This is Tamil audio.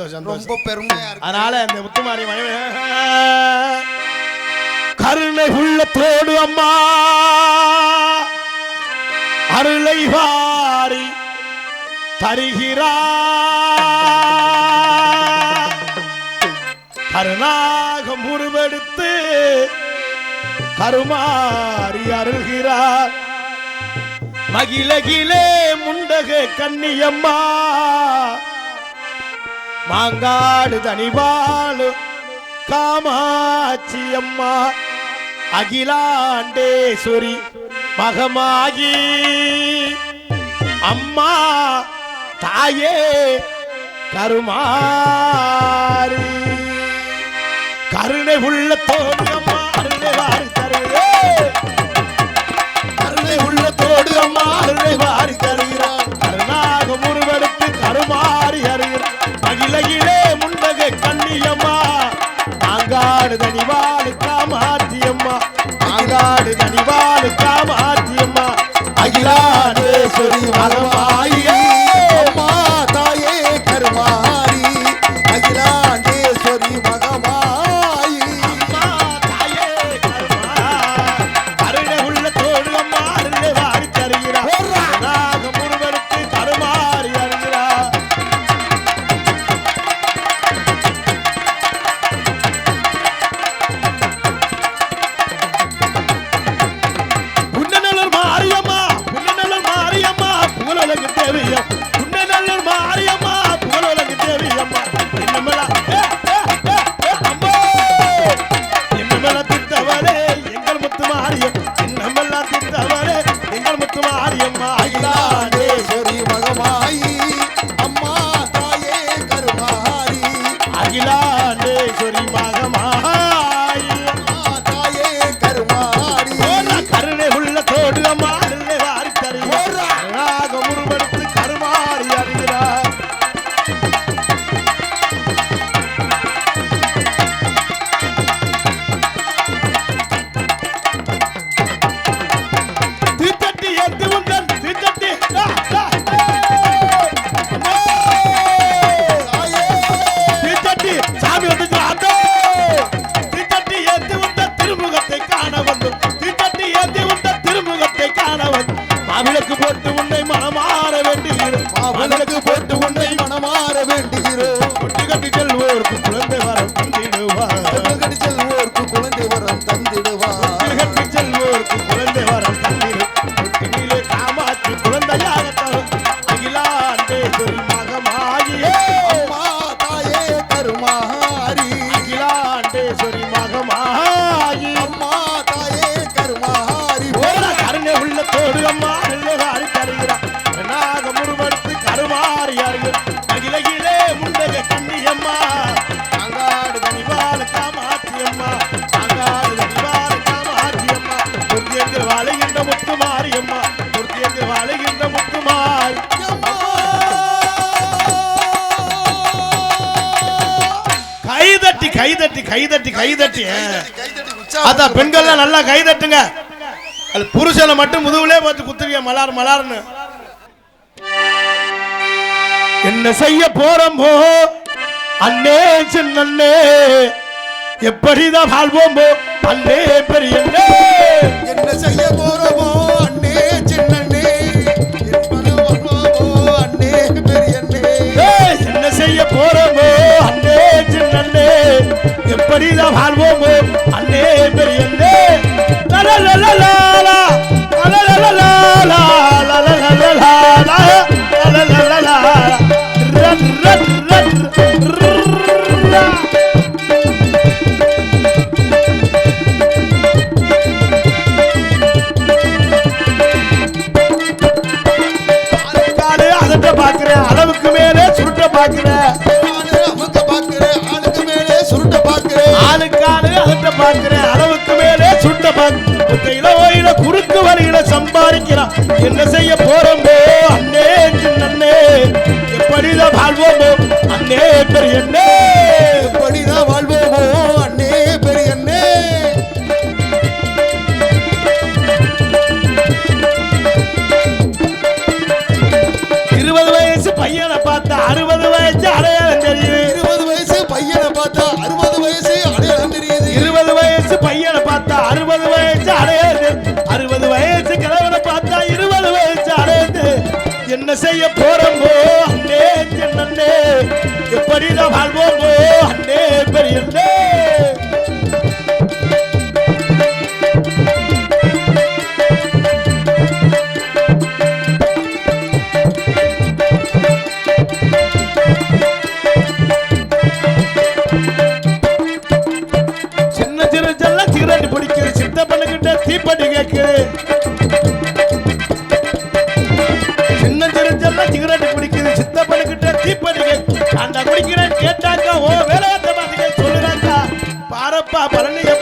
சந்தோஷம் ரொம்ப பெருமையா இருக்கு. அதனால இந்த முத்துமாரி மனைவி கருணை உள்ளத்தோடு அம்மா அருளை வாரி தருகிறார். கருணாகம் உருவெடுத்து கருமாறி அருள்கிறார். மகிழகிலே முண்டக கன்னியம்மா மாங்காடு தனிவாழு காமாட்சி அம்மா அகிலாண்டேஸ்வரி மகமாகி அம்மா தாயே கருமாரி கருணை உள்ள தோடு அம்மா அருளை வாரி தருகிறேன். கருணை உள்ள தோடு அம்மா அருளை வாரி தருகிறார். கருணாக முருவெடுத்து கருமாறி அறிகிறார். மகிழகிலே முண்டக கண்ணியம்மா மாங்காடு தனிவாழு காமாட்சியம்மா மாங்காடு தனிவாழு காமாட்சியம்மா அகிலாண்டேஸ்வரி மகமாயி அம்மா தாயே கருமாரி அகிலாண்டேஸ்வரி மகமாயி அம்மா தாயே கருமாரி கருணை உள்ள தோடு அம்மா அருளை வாரி தருகிறார். கருணாக முருவெடுத்து கருமாறி அறிகிறார். புன்னநல்லூர் மாரியம்மா புன்னநல்லூர் மாரியம்மா புகழுலகு தேவியம் புன்னநல்லூர் மாரியம்மா புகழுலகு தேவியம்மா என்னமெல்லாம் அம்மா என்னமெல்லாம் திட்டவரே எங்கள் முத்து மாரியம் என்னமெல்லாம் திட்டவரே எங்கள் முத்து மாரியம்மா அகிலாண்டேஸ்வரி மகமாயி அம்மா தாயே கருமாரி அகிலாண்டேஸ்வரி மகமாயி அம்மா தாயே கருமாரி கருணை உள்ள தோடு அம்மா அருளை வாரி தருகிறார். முருவெடுத்து கருமாறி அறிகிறார். தீச்சட்டி ஏந்தி உந்தன் தீச்சட்டி தீச்சட்டி சாமி வந்துச்சு ஆட்டோ தீச்சட்டி ஏந்தி உந்த திருமுகத்தை காண வந்து தீச்சட்டி ஏந்தி உந்த திருமுகத்தை காண வந்து மாவிளக்கு போட்டு உன்னை மனமாற வேண்டுகிறோம் மாவிளக்கு போட்டு உன்னை மனமாற வேண்டுகிறோம் கொட்டி கட்டி செல்வோருக்கு குழந்தை வரம் தந்திடுவார் கட்டி செல்வோருக்கு குழந்தை வரம் தந்திடுவார் கொட்டி கட்டி செல்வோருக்கு குழந்தை வரம் தந்திடு கொட்டினிலே காமாட்சி குழந்தையாக தரும் அகிலாண்டேஸ்வரி மகமாகியே அம்மா தாயே கருமாரி அகிலாண்டேஸ்வரி மகமாகி அம்மா தாயே கருமாரி கருணை உள்ள தோடு அம்மா வாரி தருகிறார். நாக முருவெடுத்து கருமாறி அறிகிறார். அகிலகிலே முண்டக கண்ணியம்மா மாங்காடு தனிவாழ காமாட்சியம்மா மாங்காடு தனிவாழ காமாட்சியம்மா துர்த்தியங்கள் வாழுகின்ற முத்து மாரியம்மா துர்த்தியங்கள் வாழுகின்ற முத்து மாரி கைதட்டி கைதட்டி கைதட்டி கைதட்டி அதான் பெண்கள்லாம் நல்லா கைதட்டுங்க. அது புருஷனை மட்டும் முதுகுலே பார்த்து குத்துறிய மலார் மலார்னு என்ன செய்ய போறோமோ அண்ணே சின்னே எப்படிதான் வாழ்வோமோ அண்ணே பெரியண்ணே என்ன செய்ய போறோமோ அண்ணே சின்னண்ணே எப்படி வருவோமோ அண்ணே பெரியண்ணே என்ன செய்ய போறோமோ அண்ணே சின்னே எப்படிதான் வாழ்வோமோ அண்ணே பெரியண்ணே பாக்குறேன் அளவுக்கு மேலே சுருட்ட பாக்குறேன் ஆளுக்கானு அதட்ட பாக்குறேன் அளவுக்கு மேலே சுட்ட பாக்குற குறுக்கு வழியில சம்பாதிக்கிறான் என்ன செய்ய போறோமோ அண்ணே சின்னே எப்படிதான் வாழ்வோமோ அண்ணே பெரியண்ணே எப்படிதான் வாழ்வோமோ அண்ணே பெரியண்ணே 20 வயசு பையனை பார்த்தா 60 வயசு அடையாளம் தெரியும் செய்ய போறோமோ அண்ணே சின்னண்ணே, எப்படிதான் வாழ்வோமோ அண்ணே பெரியண்ணே. சின்ன சிறு செல்ல சிகரெட் பிடிக்குது, சித்த பண்ணுகிட்ட தீப்படி கேட்குது. சிகரெட் பிடிக்குது, சித்த பண்ணுகிட்ட தீப்படி கேட்கு. அந்த குடிக்கிறேன் கேட்டாக்கா ஓ வேலை பார்த்துக்க சொல்லுறாக்கா. பாரப்பா பழனிய